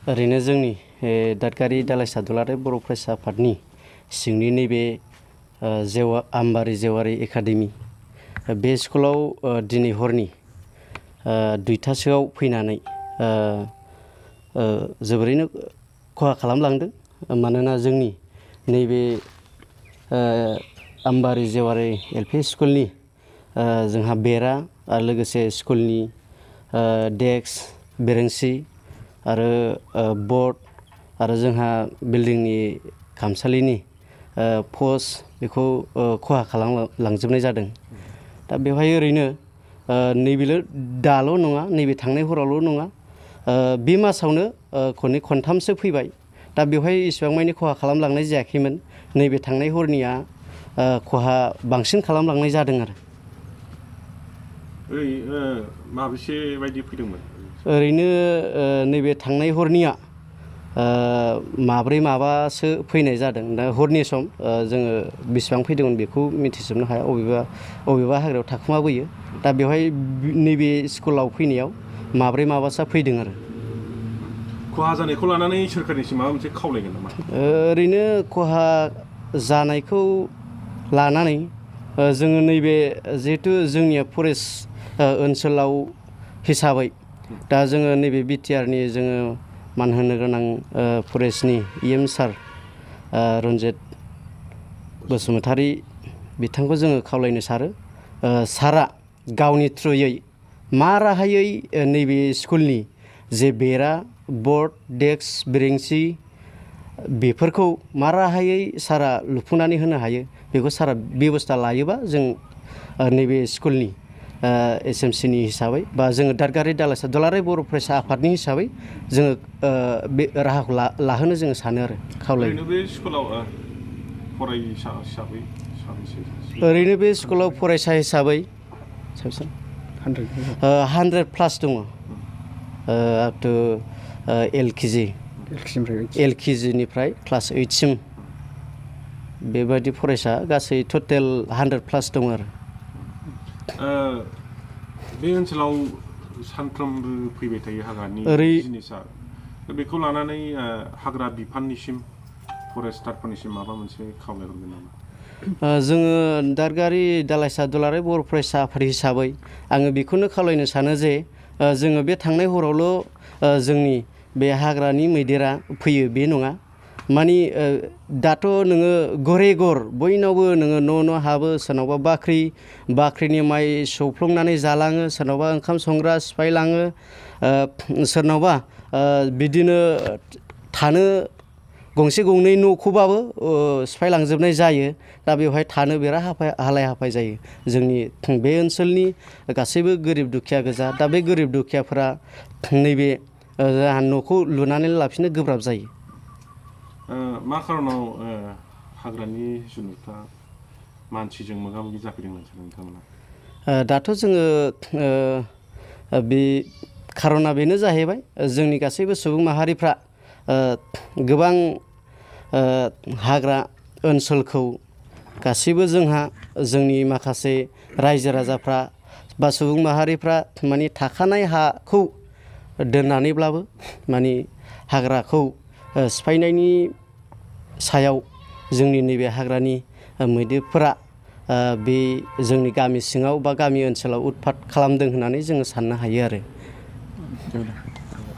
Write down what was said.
ओरैनो जोंनि दादगारि दालाइसा दुलाराय बर' फरायसा आफादनि सिंनि नैबे आमबारि जेवारि एकाडेमि बे स्कुलाव दिनै हरनि 2टासोआव फैनानै जोबोरैनो खहा खालामलांदों। मानोना जोंनि नैबे आमबारि जेवारि एलपि स्कुलनि जोंहा बेरा आरो लोगोसे स्कुलनि डेस्क बेरेंसि आरो बर्ड आरो जोंहा बिल्डिंनि खामसालिनि पस्ट बेखौ खहा खालामलांजोबनाय जादों। दा बेवहाय ओरैनो नैबेल' दाल' नङा, नैबे थांनाय हरावल' नङा, बे मासावनो खननै खनथामसो फैबाय। दा बेवहाय इसिबां मानि खहा खालामलांनाय जायाखैमोन, नैबे थांनाय हरनिया खहा बांसिन खालामलांनाय जादों आरो। माबेसे बायदि फैदोंमोन? ओरैनो नैबे थांनाय हरनिया माब्रै माबासो फैनाय जादों। दा हरनि सम जोङो बेसेबां फैदोंमोन बेखौ मिथिजोबनो हाया, अबेबा हाग्रायाव थाखुमाबोयो। दा बेवहाय नैबे स्कुलाव फैनायाव माब्रै माबासो फैदों आरो। खहा जानायखौ लानानै सोरखारनिसिम माबा मोनसे खावलायगोन नामा? ओरैनो खहा जानायखौ लानानै जोङो नैबे जिहेथु जोंनिया फरेस्ट ओनसोलाव हिसाबै दा जोङो नैबे बिटिआरनि जोङो मान होनो गोनां फरेस्टनि EM सार रन्जित बसुमतारी बिथांखौ जोङो खावलायनो सारो। सारा गावनि थ्रुयै मा राहायै नैबे स्कुलनि जे बेरा, बर्ड, डेस्क, बेरेंसि बेफोरखौ मा राहायै सारा लुफुंनानै होनो हायो, बेखौ सारा बेबस्था लायोबा जों नैबे स्कुलनि SMC नि हिसाबै बा जोङो दादगारि दालाइसा दुलाराय बर' फरायसा आफादनि हिसाबै जोङो बे राहाखौ लाहोनो जोङो सानो आरो खावलायो। ओरैनो बे स्कुलाव फरायसा हिसाबै साबेसे? ओरैनो बे स्कुलाव फरायसा हिसाबै 100+ दङ। आप टु LKG निफ्राय क्लास 8 सिम बेबायदि फरायसा गासै टटेल 100+ दङ आरो। बे ओनसोलाव सानफ्रोमबो फैबाय थायो हाग्रानि जिनिसा, बेखौ लानानै हाग्रा बिफाननिसिम फरेस्टारफोरनिसिम माबा मोनसे खावलायहरगोन नामा? जोङो दादगारि दालाइसा दुलाराय बर' फरायसा आफाद हिसाबै आङो बेखौनो खावलायनो सानो जे जोङो बे थांनाय हरावल' जोंनि बे हाग्रानि मैदेरा फैयो बे नङा। मानि दाथ' नोङो घरे घर बयनावबो नोङो न' हाबो, सोरनावबा बाख्रिनि माइ सौफ्लंनानै जालाङो, सोरनावबा ओंखाम संग्रा सिफायलाङो, सोरनावबा बिदिनो थानो गंसे गंनै न'खौबाबो सिफायलांजोबनाय जायो। दा बेवहाय थानो बिराद हालाय हाफाय जायो। जोंनि बे ओनसोलनि गासैबो गोरिब दुखिया गोजा। दा बे गोरिब दुखियाफोरा नैबे न'खौ लुनानै लाफिननो गोब्राब जायो। मा खार'नाव हाग्रानि जुनारफ्रा मानसिजों मोगा मोगि जाफैदों नोंथांमोना? दाथ' जोङो बे खार'ना बेनो जाहैबाय, जोंनि गासैबो सुबुं माहारिफ्रा गोबां हाग्रा ओनसोलखौ गासैबो जोंनि माखासे रायजो राजाफ्रा बा सुबुं माहारिफ्रा माने थाखानाय हाखौ दोननानैब्लाबो माने हाग्राखौ सिफायनायनि सायाव जोंनि नैबे हाग्रानि मैदेरफोरा बे जोंनि गामि सिङाव बा गामि ओनसोलाव उतपात खालामदों होननानै जोङो साननो हायो आरो।